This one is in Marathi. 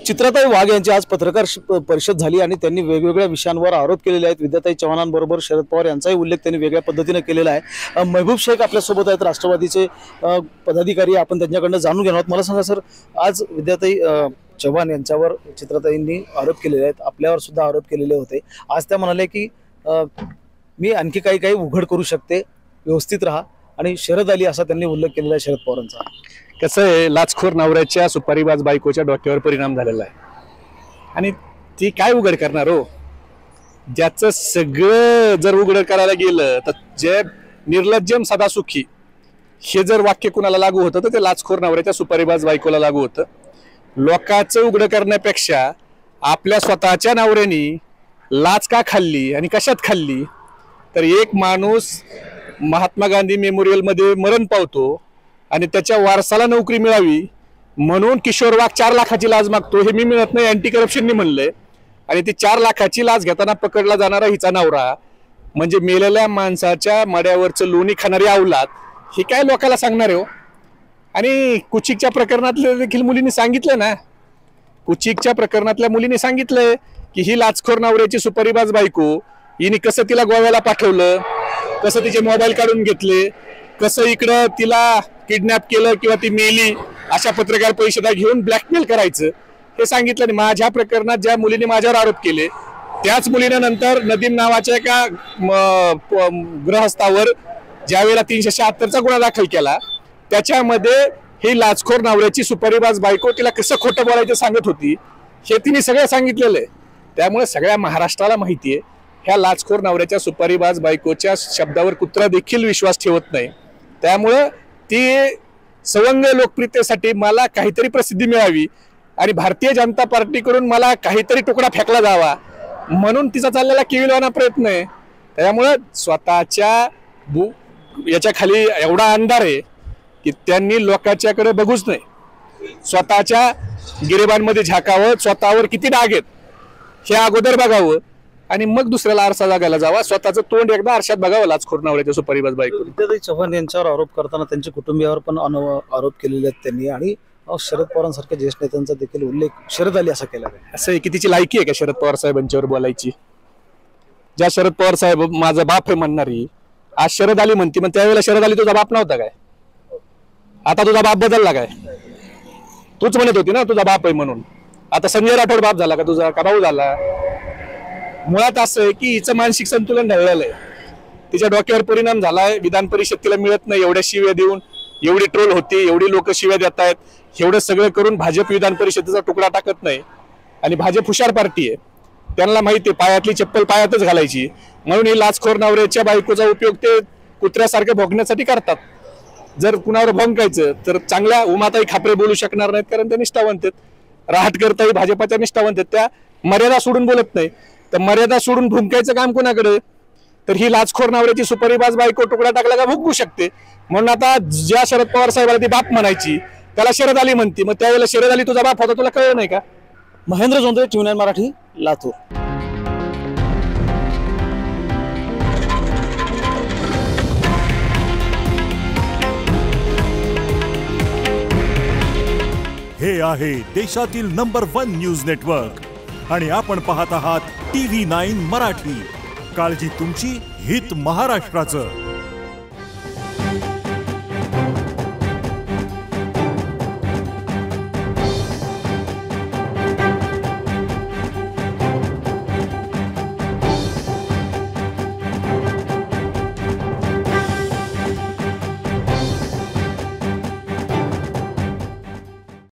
चित्राताई वाघ यांची आज पत्रकार परिषद झाली आणि त्यांनी वेगवेगळ्या विषयांवर आरोप केलेले आहेत। विद्याताई चव्हाणांबरोबर शरद पवार यांचाही उल्लेख त्यांनी वेगळ्या पद्धतीने केलेला आहे। महबूब शेख आपल्यासोबत आहेत, राष्ट्रवादीचे पदाधिकारी, आपण त्यांच्याकडून जाणून घेणार आहोत। मला सांगा सर, आज विद्याताई चव्हाण यांच्यावर चित्राताईंनी आरोप केलेले आहेत, आपल्यावर सुद्धा आरोप केलेले होते। आज त्या म्हणाले की मी आणखी काही उघड करू शकते, व्यवस्थित राहा, आणि शरद आली असा त्यांनी उल्लेख केलेला आहे शरद पवारांचा। कसं आहे, लाचखोर नवऱ्याच्या सुपारीबाज बायकोच्या डोक्यावर परिणाम झालेला आहे आणि ती काय उघड करणार हो। ज्याचं सगळं जर उघड करायला गेलं तर जे निर्लज्जम सदा सुखी हे जर वाक्य कुणाला लागू होतं तर ते लाचखोर नवऱ्याच्या सुपारीबाज बायकोला लागू होतं। लोकांचं उघड करण्यापेक्षा आपल्या स्वतःच्या नवऱ्यानी लाच का खाल्ली आणि कशात खाल्ली, तर एक माणूस महात्मा गांधी मेमोरियल मध्ये मरण पावतो आणि त्याच्या वारसाला नोकरी मिळावी म्हणून किशोर वाघ 4 लाखाची लाच मागतो। हे मी मिळत नाही, अँटी करप्शननी म्हणलंय, आणि ती 4 लाखाची लाच घेताना पकडला जाणारा हिचा नवरा म्हणजे मेलेल्या माणसाच्या मड्यावरचं लोणी खाणारी अवलाद, हे काय लोकांना सांगणार आहे हो। आणि कुचिकच्या प्रकरणातल्या देखील मुलींनी सांगितलं ना, कुचिकच्या प्रकरणातल्या मुलींनी सांगितलंय की ही लाचखोर नवऱ्याची सुपारीबाज बायको, हिने कसं तिला गोव्याला पाठवलं, कसं तिचे मोबाईल काढून घेतले, कसं इकडं तिला किडनॅप केलं किंवा ती मेली, अशा पत्रकार परिषदा घेऊन ब्लॅकमेल करायचं, हे सांगितलं। आणि माझ्या प्रकरणात ज्या मुलीने माझ्यावर आरोप केले त्याच मुलीने नंतर नदीम नावाच्या एका गृहस्थावर ज्यावेळेला 376चा गुन्हा दाखल केला त्याच्यामध्ये ही लाचखोर नवऱ्याची सुपारीबाज बायको तिला कसं खोटं बोलायचं सांगत होती, हे तिने सगळं सांगितलेलं आहे। त्यामुळे सगळ्या महाराष्ट्राला माहिती आहे ह्या लाचखोर नवऱ्याच्या सुपारीबाज बायकोच्या शब्दावर कुत्रा देखील विश्वास ठेवत नाही। त्यामुळं ती सवंग लोकप्रियतेसाठी मला काहीतरी प्रसिद्धी मिळावी आणि भारतीय जनता पार्टीकडून मला काहीतरी तुकडा फेकला जावा म्हणून तिचा चाललेला केविलवाना प्रयत्न आहे। त्यामुळं स्वतःच्या याच्या खाली एवढा अंधार आहे की त्यांनी लोकांच्याकडे बघूच नाही, स्वतःच्या गिरेबांमध्ये झाकावं, स्वतःवर किती डाग आहेत हे अगोदर बघावं आणि मग दुसऱ्याला आरसा जागायला जावा, स्वतःचं तोंड एकदा आरशात बघावं लाचखोर नवऱ्याच्या सुपारीबाज बायको। विद्याताई चव्हाण यांच्यावर आरोप करताना त्यांच्या कुटुंबियावर पण आरोप केलेले आहेत त्यांनी, आणि शरद पवारांसारख्या ज्येष्ठ नेत्यांचा देखील उल्लेख शरद आली असा केला आहे। असं आहे की तिची लायकी आहे का शरद पवार साहेबांच्यावर बोलायची? ज्या शरद पवार साहेब माझा बाप आहे म्हणणारी आज शरद आली म्हणती, मग त्यावेळेला शरद आली तुझा बाप नव्हता काय? आता तुझा बाप बदलला काय? तूच म्हणत होती ना तुझा बाप आहे म्हणून, आता संजय राठोड बाप झाला का तुझा, का भाऊ झाला? मुळात असं आहे की हिचं मानसिक संतुलन ढळलेलं आहे, तिच्या डोक्यावर परिणाम झालाय। विधान परिषद तिला मिळत नाही, एवढ्या शिव्या देऊन, एवढी ट्रोल होती, एवढी लोक शिव्या देत आहेत, एवढं सगळं करून भाजप विधान परिषदेचा तुकडा टाकत नाही। आणि भाजप हुशार पार्टी आहे, त्यांना माहिती आहे पायातली चप्पल पायातच घालायची, म्हणून ही लाचखोर नवऱ्याच्या बायकोचा उपयोग ते कुत्र्यासारखं भोगण्यासाठी करतात। जर कुणावर भोंकायचं तर चांगल्या उमाताई खापरे बोलू शकणार नाहीत, कारण ते निष्ठावंत आहेत। राहटकरताही भाजपाच्या निष्ठावंत आहेत, त्या मर्यादा सोडून बोलत नाही। तर मर्यादा सोडून भुंकायचं काम कोणाकडे? तर ही लाचखोर नवऱ्याची सुपारीबाज बायको तुकडा टाकला का भुंकू शकते। म्हणून आता ज्या शरद पवार साहेबाला ती बाप म्हणायची त्याला शरद आली म्हणती, मग त्यावेळेला शरद आली तुझा बाप होता, तुला कळलं नाही का? महेंद्र जोंधळे, TV9 मराठी, लातूर। हे आहे देशातील नंबर 1 न्यूज नेटवर्क आणि आपण पाहत आहात TV9 मराठी। काळजी तुमची, हित महाराष्ट्राचं।